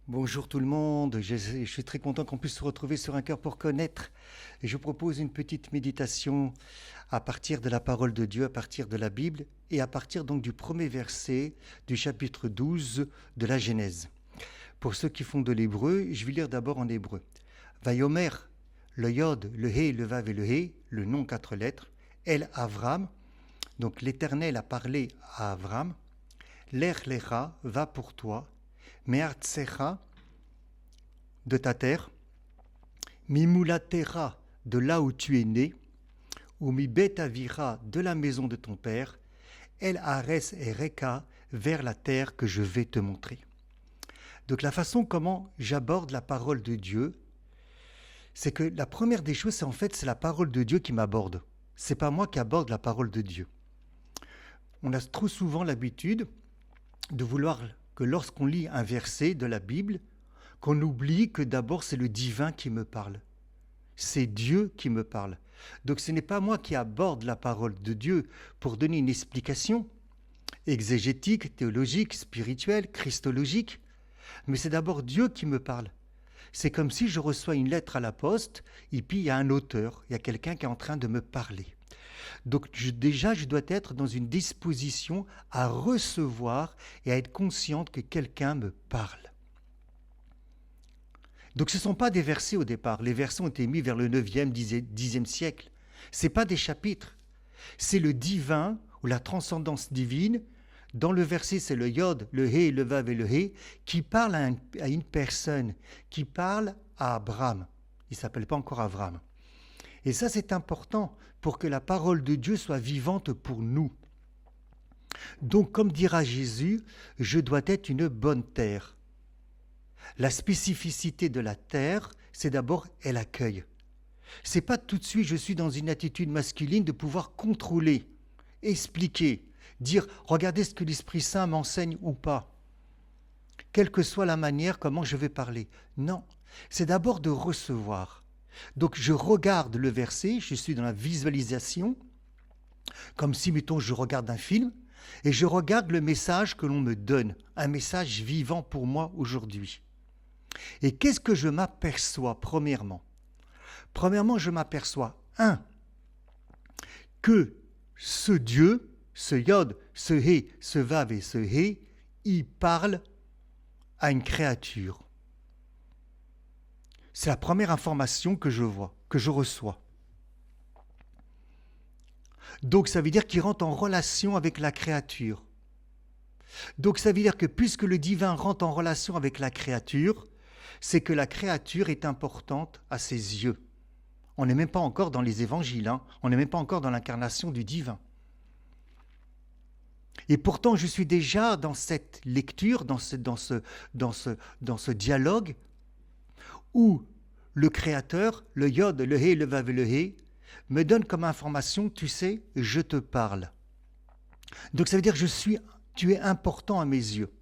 Bonjour tout le monde, je suis très content qu'on puisse se retrouver sur Un cœur pour connaître. Et je propose une petite méditation à partir de la parole de Dieu, à partir de la Bible et à partir donc du premier verset du chapitre 12 de la Genèse. Pour ceux qui font de l'hébreu, je vais lire d'abord en hébreu. Vayomer, le yod, le he, le vav et le he, le nom 4 lettres, El Avram, donc l'Éternel a parlé à Avram, Lech lecha, va pour toi, Me'artsecha, de ta terre, Mimulatera, de là où tu es né, ou mi betavira, de la maison de ton père, El Ares et Reka, vers la terre que je vais te montrer. Donc la façon comment j'aborde la parole de Dieu, c'est que la première des choses, c'est la parole de Dieu qui m'aborde. C'est pas moi qui aborde la parole de Dieu. On a trop souvent l'habitude de vouloir que lorsqu'on lit un verset de la Bible, qu'on oublie que d'abord c'est le divin qui me parle. C'est Dieu qui me parle. Donc ce n'est pas moi qui aborde la parole de Dieu pour donner une explication exégétique, théologique, spirituelle, christologique, mais c'est d'abord Dieu qui me parle. C'est comme si je reçois une lettre à la poste et puis il y a un auteur, il y a quelqu'un qui est en train de me parler. Donc déjà, je dois être dans une disposition à recevoir et à être consciente que quelqu'un me parle. Donc ce ne sont pas des versets au départ. Les versets ont été mis vers le 9e, 10e siècle. Ce n'est pas des chapitres. C'est le divin ou la transcendance divine. Dans le verset, c'est le yod, le he, le vav et le he qui parle à une personne, qui parle à Abraham. Il ne s'appelle pas encore Avram. Et ça, c'est important pour que la parole de Dieu soit vivante pour nous. Donc, comme dira Jésus, je dois être une bonne terre. La spécificité de la terre, c'est d'abord, elle accueille. C'est pas tout de suite, je suis dans une attitude masculine de pouvoir contrôler, expliquer, dire, regardez ce que l'Esprit Saint m'enseigne ou pas. Quelle que soit la manière, comment je vais parler. Non, c'est d'abord de recevoir. Donc je regarde le verset, je suis dans la visualisation, comme si, mettons, je regarde un film, et je regarde le message que l'on me donne, un message vivant pour moi aujourd'hui. Et qu'est-ce que je m'aperçois, premièrement ? Premièrement, je m'aperçois, que ce Dieu, ce Yod, ce He, ce Vav et ce He, il parle à une créature. C'est la première information que je vois, que je reçois. Donc ça veut dire qu'il rentre en relation avec la créature. Donc ça veut dire que puisque le divin rentre en relation avec la créature, c'est que la créature est importante à ses yeux. On n'est même pas encore dans les évangiles, on n'est même pas encore dans l'incarnation du divin. Et pourtant, je suis déjà dans cette lecture, dans ce dialogue, où le Créateur, le Yod, le He, le Vav et le He, me donne comme information, tu sais, je te parle. Donc ça veut dire que tu es important à mes yeux.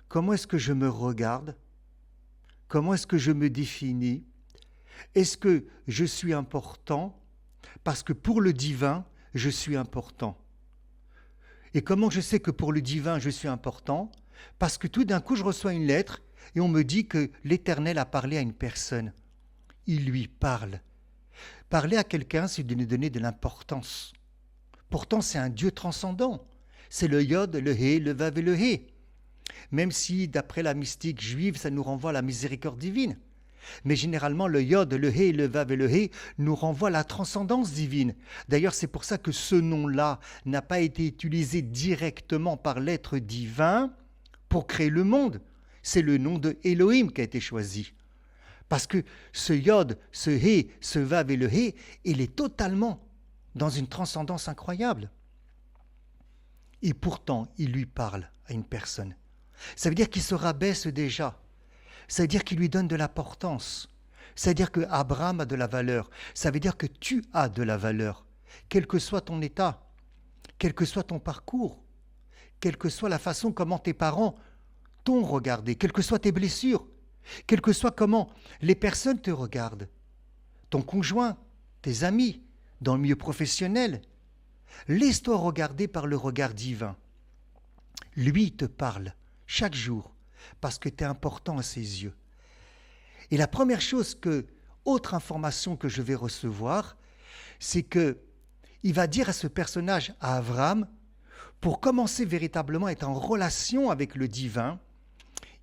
Comment est-ce que je me regarde ? Comment est-ce que je me définis ? Est-ce que je suis important ? Parce que pour le divin, je suis important. Et comment je sais que pour le divin, je suis important ? Parce que tout d'un coup, je reçois une lettre et on me dit que l'Éternel a parlé à une personne. Il lui parle. Parler à quelqu'un, c'est de lui donner de l'importance. Pourtant, c'est un Dieu transcendant. C'est le Yod, le He, le Vav et le He. Même si, d'après la mystique juive, ça nous renvoie à la miséricorde divine. Mais généralement, le Yod, le He, le Vav et le He nous renvoient à la transcendance divine. D'ailleurs, c'est pour ça que ce nom-là n'a pas été utilisé directement par l'être divin pour créer le monde. C'est le nom de Elohim qui a été choisi. Parce que ce Yod, ce He, ce Vav et le He, il est totalement dans une transcendance incroyable. Et pourtant, il lui parle à une personne. Ça veut dire qu'il se rabaisse déjà. Ça veut dire qu'il lui donne de l'importance. Ça veut dire que Abraham a de la valeur. Ça veut dire que tu as de la valeur. Quel que soit ton état, quel que soit ton parcours, quelle que soit la façon comment tes parents t'ont regardé, quelles que soient tes blessures, quel que soit comment les personnes te regardent, ton conjoint, tes amis, dans le milieu professionnel, laisse-toi regarder par le regard divin. Lui te parle chaque jour. parce que tu es important à ses yeux. Et la première chose autre information que je vais recevoir, c'est que il va dire à ce personnage, à Abraham, pour commencer véritablement à être en relation avec le divin,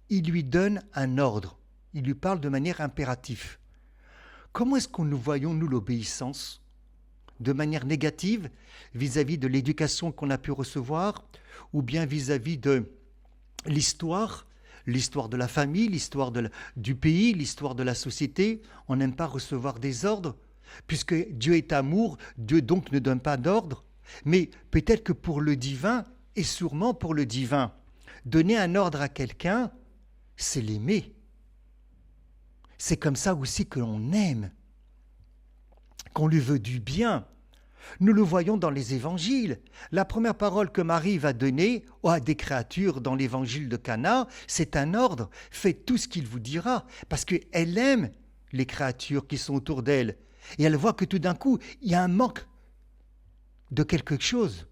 il lui donne un ordre. Il lui parle de manière impérative. Comment est-ce que nous voyons, nous, l'obéissance? De manière négative, vis-à-vis de l'éducation qu'on a pu recevoir, ou bien vis-à-vis de l'histoire de la famille, l'histoire du pays, l'histoire de la société. On n'aime pas recevoir des ordres, puisque Dieu est amour, Dieu donc ne donne pas d'ordre. Mais peut-être que pour le divin, et sûrement pour le divin, donner un ordre à quelqu'un, c'est l'aimer. C'est comme ça aussi que l'on aime, qu'on lui veut du bien. Nous le voyons dans les évangiles. La première parole que Marie va donner à des créatures dans l'évangile de Cana, c'est un ordre. Faites tout ce qu'il vous dira, parce qu'elle aime les créatures qui sont autour d'elle. Et elle voit que tout d'un coup, il y a un manque de quelque chose.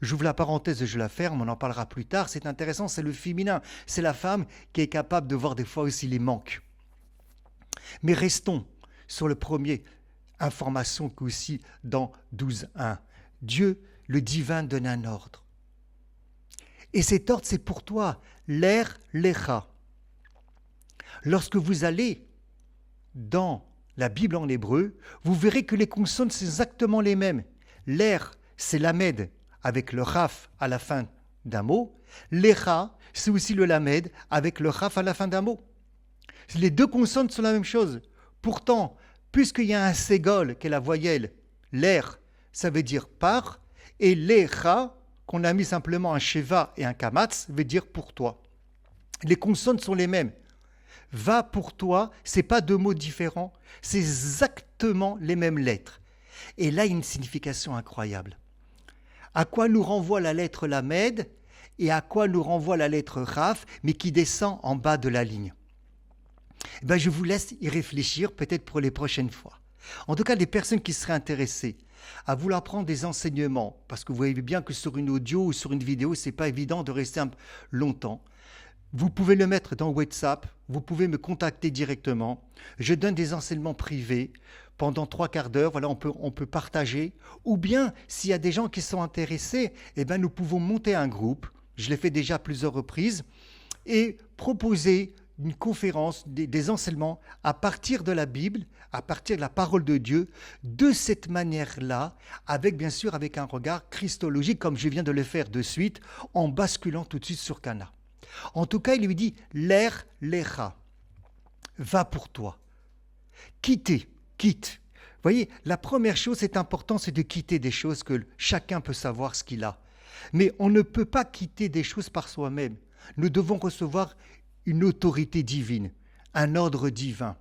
J'ouvre la parenthèse et je la ferme, on en parlera plus tard. C'est intéressant, c'est le féminin. C'est la femme qui est capable de voir des fois aussi les manques. Mais restons sur le premier information qu'aussi dans 12.1. Dieu, le divin, donne un ordre. Et cet ordre, c'est pour toi, l'air, l'écha. Lorsque vous allez dans la Bible en hébreu, vous verrez que les consonnes, c'est exactement les mêmes. L'air, c'est lamed avec le raf à la fin d'un mot. L'écha, c'est aussi le lamed avec le raf à la fin d'un mot. Les deux consonnes sont la même chose. Pourtant, puisqu'il y a un ségol, qui est la voyelle, l'air, ça veut dire par, et l'écha, qu'on a mis simplement un sheva et un kamatz, veut dire pour toi. Les consonnes sont les mêmes. Va pour toi, c'est pas deux mots différents, c'est exactement les mêmes lettres. Et là, il y a une signification incroyable. À quoi nous renvoie la lettre lamed et à quoi nous renvoie la lettre raf, mais qui descend en bas de la ligne. Je vous laisse y réfléchir, peut-être pour les prochaines fois. En tout cas, les personnes qui seraient intéressées à vouloir prendre des enseignements, parce que vous voyez bien que sur une audio ou sur une vidéo, ce n'est pas évident de rester longtemps. Vous pouvez le mettre dans WhatsApp, vous pouvez me contacter directement. Je donne des enseignements privés pendant 3/4 d'heure, voilà, on peut partager. Ou bien, s'il y a des gens qui sont intéressés, nous pouvons monter un groupe, je l'ai fait déjà à plusieurs reprises, et proposer une conférence, des enseignements à partir de la Bible, à partir de la parole de Dieu, de cette manière-là, avec bien sûr avec un regard christologique, comme je viens de le faire de suite, en basculant tout de suite sur Cana. En tout cas, il lui dit, l'air, l'écha, va pour toi. Quitte. Vous voyez, la première chose, c'est important, c'est de quitter des choses que chacun peut savoir ce qu'il a. Mais on ne peut pas quitter des choses par soi-même. Nous devons recevoir une autorité divine, un ordre divin,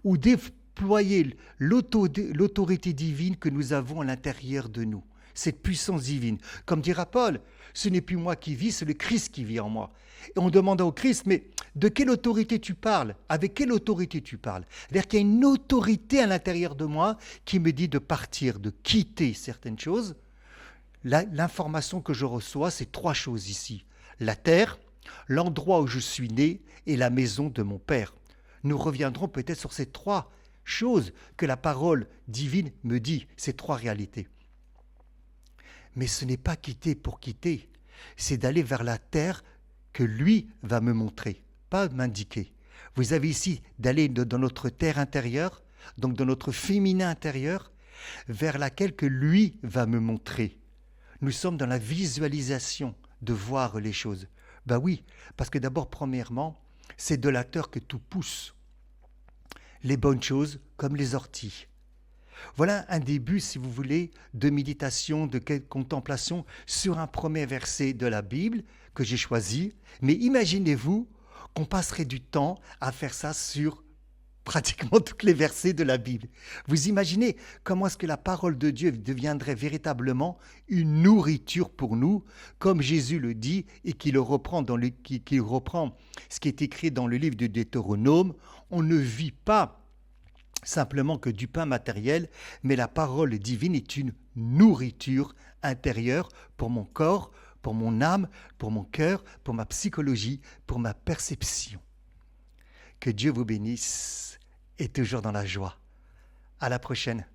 ou déployer l'autorité divine que nous avons à l'intérieur de nous, cette puissance divine. Comme dira Paul, ce n'est plus moi qui vis, c'est le Christ qui vit en moi. Et on demande au Christ, mais de quelle autorité tu parles? Avec quelle autorité tu parles? C'est-à-dire qu'il y a une autorité à l'intérieur de moi qui me dit de partir, de quitter certaines choses. L'information que je reçois, c'est 3 choses ici. La terre, l'endroit où je suis né et la maison de mon père. Nous reviendrons peut-être sur ces 3 choses que la parole divine me dit, ces 3 réalités. Mais ce n'est pas quitter pour quitter, c'est d'aller vers la terre que lui va me montrer, pas m'indiquer. Vous avez ici d'aller dans notre terre intérieure, donc dans notre féminin intérieur, vers laquelle que lui va me montrer. Nous sommes dans la visualisation de voir les choses. Oui, parce que d'abord, premièrement, c'est de la terre que tout pousse. Les bonnes choses comme les orties. Voilà un début, si vous voulez, de méditation, de contemplation sur un premier verset de la Bible que j'ai choisi. Mais imaginez-vous qu'on passerait du temps à faire ça sur pratiquement tous les versets de la Bible. Vous imaginez comment est-ce que la parole de Dieu deviendrait véritablement une nourriture pour nous, comme Jésus le dit et qu'il reprend ce qui est écrit dans le livre de Deutéronome. On ne vit pas simplement que du pain matériel, mais la parole divine est une nourriture intérieure pour mon corps, pour mon âme, pour mon cœur, pour ma psychologie, pour ma perception. Que Dieu vous bénisse et toujours dans la joie. À la prochaine.